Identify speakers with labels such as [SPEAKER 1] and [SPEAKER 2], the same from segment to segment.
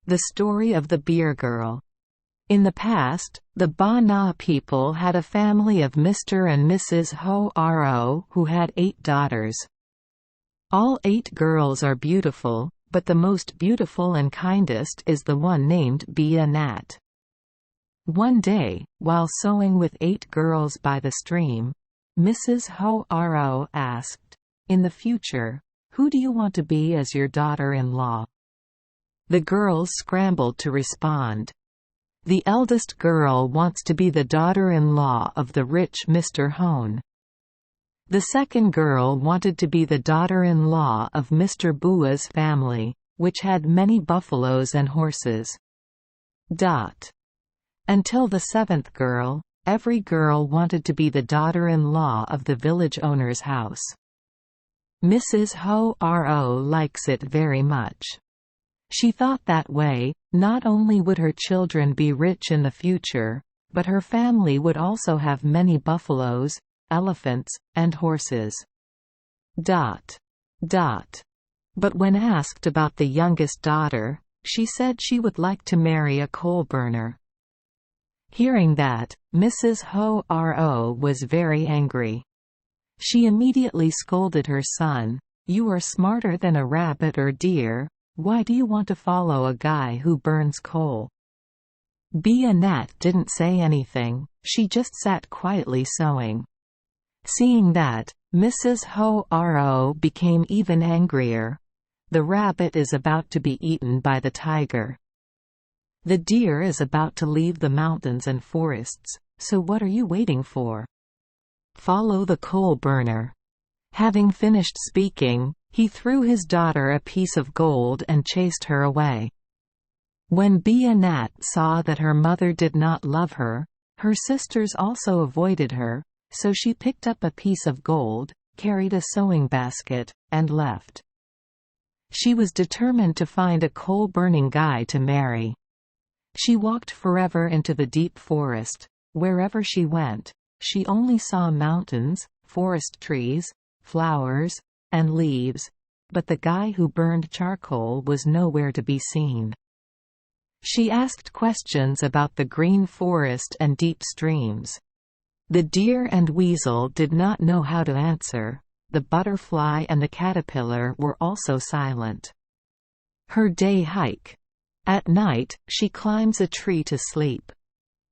[SPEAKER 1] The story of the beer girl. In the past, the Ba Na people had a family of Mr. and Mrs. Ho Ro who had 8 daughters. All 8 girls are beautiful, but the most beautiful and kindest is the one named Beer Nat. One day, while sewing with 8 girls by the stream, Mrs. Ho Ro asked, "In the future, who do you want to be as your daughter-in-law?" The girls scrambled to respond. The eldest girl wants to be the daughter-in-law of the rich Mr. Hone. The second girl wanted to be the daughter-in-law of Mr. Bua's family, which had many buffaloes and horses. Until the 7th girl, every girl wanted to be the daughter-in-law of the village owner's house. Mrs. Ho Ro likes it very much. She thought that way, not only would her children be rich in the future, but her family would also have many buffaloes, elephants, and horses. But when asked about the youngest daughter, she said she would like to marry a coal burner. Hearing that, Mrs. Ho Ro was very angry. She immediately scolded her son, "You are smarter than a rabbit or deer. Why do you want to follow a guy who burns coal?" Beer Nat didn't say anything, she just sat quietly sewing. Seeing that, Mrs. Ho Ro became even angrier. The rabbit is about to be eaten by the tiger. The deer is about to leave the mountains and forests, so what are you waiting for? Follow the coal burner. Having finished speaking, he threw his daughter a piece of gold and chased her away. When Beer Nat saw that her mother did not love her, her sisters also avoided her, so she picked up a piece of gold, carried a sewing basket, and left. She was determined to find a coal-burning guy to marry. She walked forever into the deep forest. Wherever she went, she only saw mountains, forest trees, flowers, and leaves, but the guy who burned charcoal was nowhere to be seen. She asked questions about the green forest and deep streams. The deer and weasel did not know how to answer. The butterfly and the caterpillar were also silent. Her day hike. At night, she climbs a tree to sleep.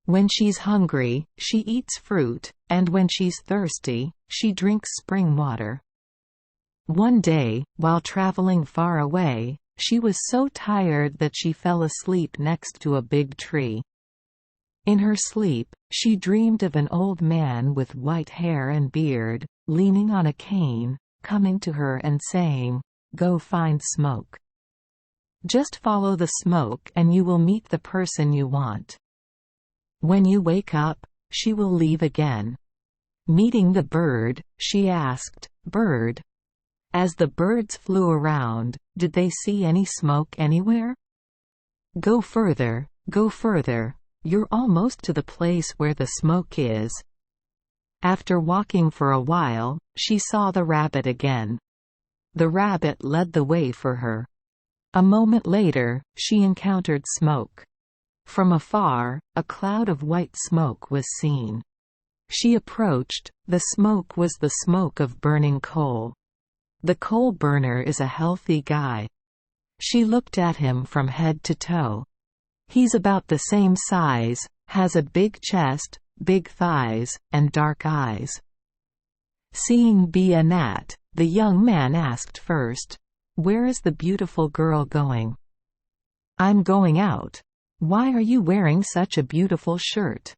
[SPEAKER 1] When she's hungry, she eats fruit, and when she's thirsty, she drinks spring water. One day, while traveling far away, she was so tired that she fell asleep next to a big tree. In her sleep, she dreamed of an old man with white hair and beard, leaning on a cane, coming to her and saying, "Go find smoke. Just follow the smoke and you will meet the person you want." When you wake up, she will leave again. Meeting the bird, she asked, "Bird, as the birds flew around, did they see any smoke anywhere?" Go further, you're almost to the place where the smoke is." After walking for a while, she saw the rabbit again. The rabbit led the way for her. A moment later, she encountered smoke. From afar, a cloud of white smoke was seen. She approached. The smoke was the smoke of burning coal. The coal burner is a healthy guy. She looked at him from head to toe. He's about the same size, has a big chest, big thighs, and dark eyes. Seeing Beer Nat, the young man asked first, "Where is the beautiful girl going?" "I'm going out." "Why are you wearing such a beautiful shirt?"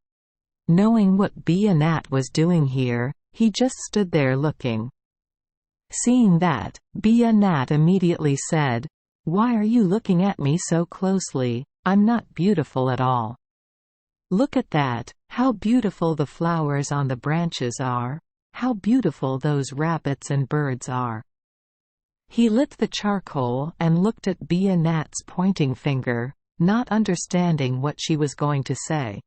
[SPEAKER 1] Knowing what Beer Nat was doing here, he just stood there looking. Seeing that, Beer Nat immediately said, "Why are you looking at me so closely? I'm not beautiful at all. Look at that, how beautiful the flowers on the branches are, how beautiful those rabbits and birds are." He lit the charcoal and looked at Beer Nat's pointing finger, not understanding what she was going to say.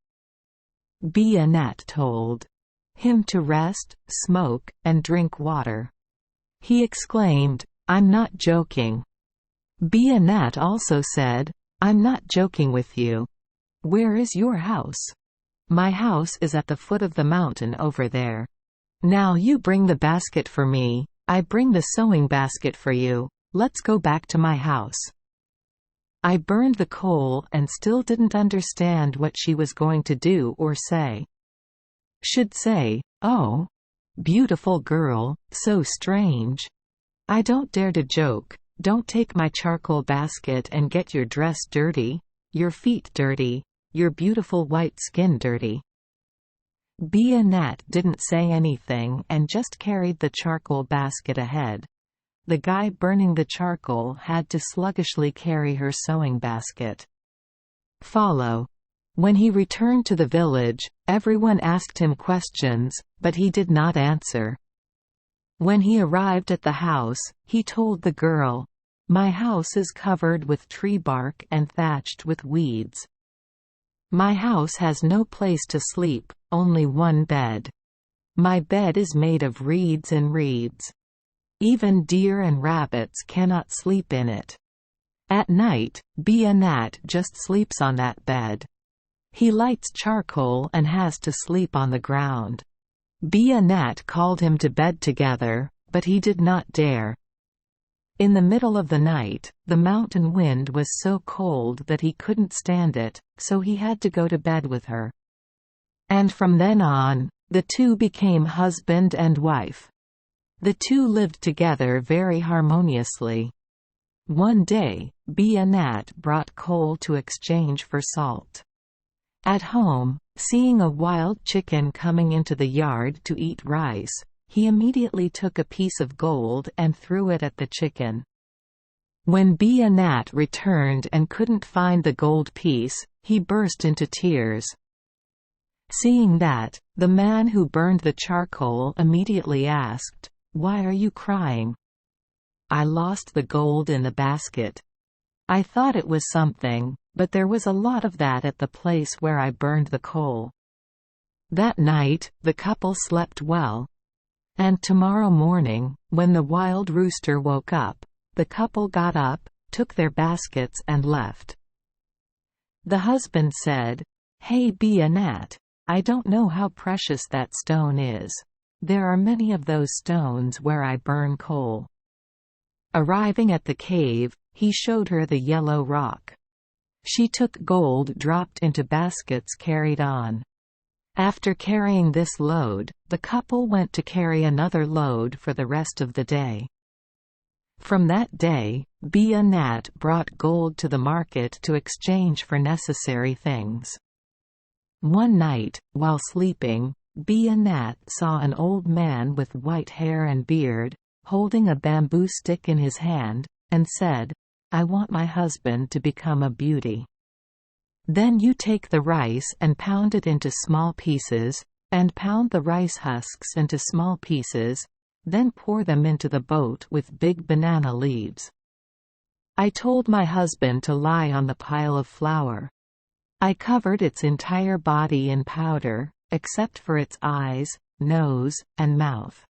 [SPEAKER 1] Beer Nat told him to rest, smoke, and drink water. He exclaimed, "I'm not joking." Beer Nat also said, I'm not joking with you. Where is your house? My house is at the foot of the mountain over there. Now you bring the basket for me, I bring the sewing basket for you. Let's go back to my house. I burned the coal and still didn't understand what she was going to do or say. Should say, "Oh, beautiful girl, so strange. I don't dare to joke. Don't take my charcoal basket and get your dress dirty, your feet dirty, your beautiful white skin dirty." Beer Nat didn't say anything and just carried the charcoal basket ahead. The guy burning the charcoal had to sluggishly carry her sewing basket. Follow. When he returned to the village, everyone asked him questions, but he did not answer. When he arrived at the house, he told the girl, "My house is covered with tree bark and thatched with weeds. My house has no place to sleep, only one bed. My bed is made of reeds and reeds. Even deer and rabbits cannot sleep in it. At night, Beer Nat just sleeps on that bed. He lights charcoal and has to sleep on the ground." Beer Nat called him to bed together, but he did not dare. In the middle of the night, the mountain wind was so cold that he couldn't stand it, so he had to go to bed with her. And from then on, the two became husband and wife. The two lived together very harmoniously. One day, Beer Nat brought coal to exchange for salt. At home, seeing a wild chicken coming into the yard to eat rice, he immediately took a piece of gold and threw it at the chicken. When Beer Nat returned and couldn't find the gold piece, he burst into tears. Seeing that, the man who burned the charcoal immediately asked, "Why are you crying?" "I lost the gold in the basket. I thought it was something, but there was a lot of that at the place where I burned the coal." That night, the couple slept well. And tomorrow morning, when the wild rooster woke up, the couple got up, took their baskets and left. The husband said, "Hey Beer Nat, I don't know how precious that stone is. There are many of those stones where I burn coal." Arriving at the cave, he showed her the yellow rock. She took gold dropped into baskets carried on. After carrying this load, the couple went to carry another load for the rest of the day. From that day, Beer Nat brought gold to the market to exchange for necessary things. One night, while sleeping, Beer Nat saw an old man with white hair and beard, holding a bamboo stick in his hand, and said, "I want my husband to become a beauty. Then you take the rice and pound it into small pieces, and pound the rice husks into small pieces, then pour them into the boat with big banana leaves. I told my husband to lie on the pile of flour. I covered its entire body in powder, except for its eyes, nose, and mouth.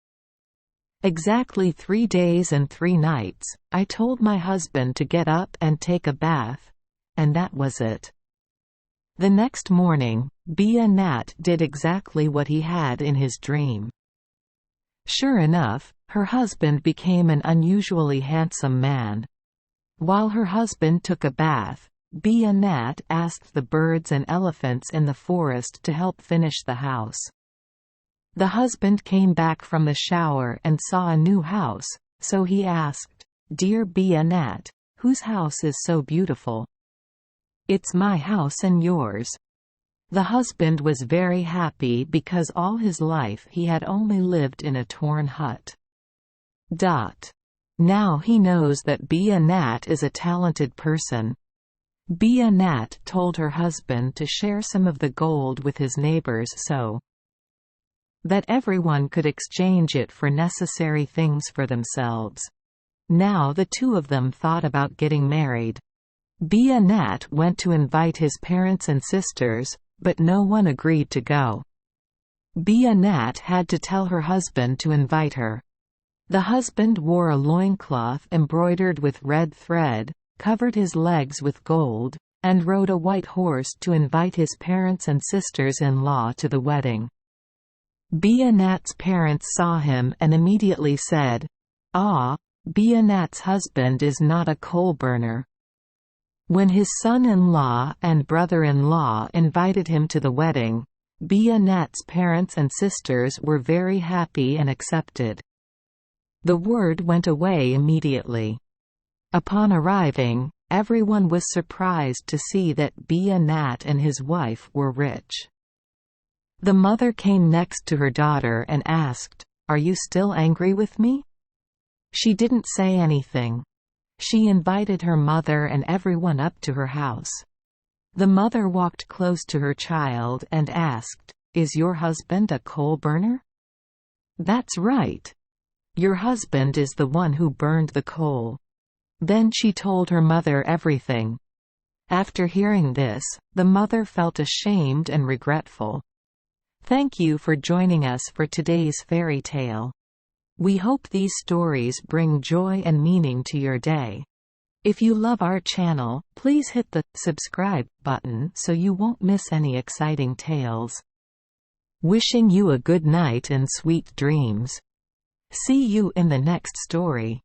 [SPEAKER 1] Exactly 3 days and 3 nights, I told my husband to get up and take a bath, and that was it." The next morning, Beer Nat did exactly what he had in his dream. Sure enough, her husband became an unusually handsome man. While her husband took a bath, Beer Nat asked the birds and elephants in the forest to help finish the house. The husband came back from the shower and saw a new house, so he asked, "Dear Beer Nat, whose house is so beautiful?" "It's my house and yours." The husband was very happy because all his life he had only lived in a torn hut. Now he knows that Beer Nat is a talented person. Beer Nat told her husband to share some of the gold with his neighbors so that everyone could exchange it for necessary things for themselves. Now the two of them thought about getting married. Beer Nat went to invite his parents and sisters, but no one agreed to go. Beer Nat had to tell her husband to invite her. The husband wore a loincloth embroidered with red thread, covered his legs with gold, and rode a white horse to invite his parents and sisters-in-law to the wedding. Beer Nat's parents saw him and immediately said, "Ah, Beer Nat's husband is not a coal burner." When his son-in-law and brother-in-law invited him to the wedding, Beer Nat's parents and sisters were very happy and accepted. The word went away immediately. Upon arriving, everyone was surprised to see that Beer Nat and his wife were rich. The mother came next to her daughter and asked, "Are you still angry with me?" She didn't say anything. She invited her mother and everyone up to her house. The mother walked close to her child and asked, "Is your husband a coal burner?" "That's right. Your husband is the one who burned the coal." Then she told her mother everything. After hearing this, the mother felt ashamed and regretful. Thank you for joining us for today's fairy tale. We hope these stories bring joy and meaning to your day. If you love our channel, please hit the subscribe button so you won't miss any exciting tales. Wishing you a good night and sweet dreams. See you in the next story.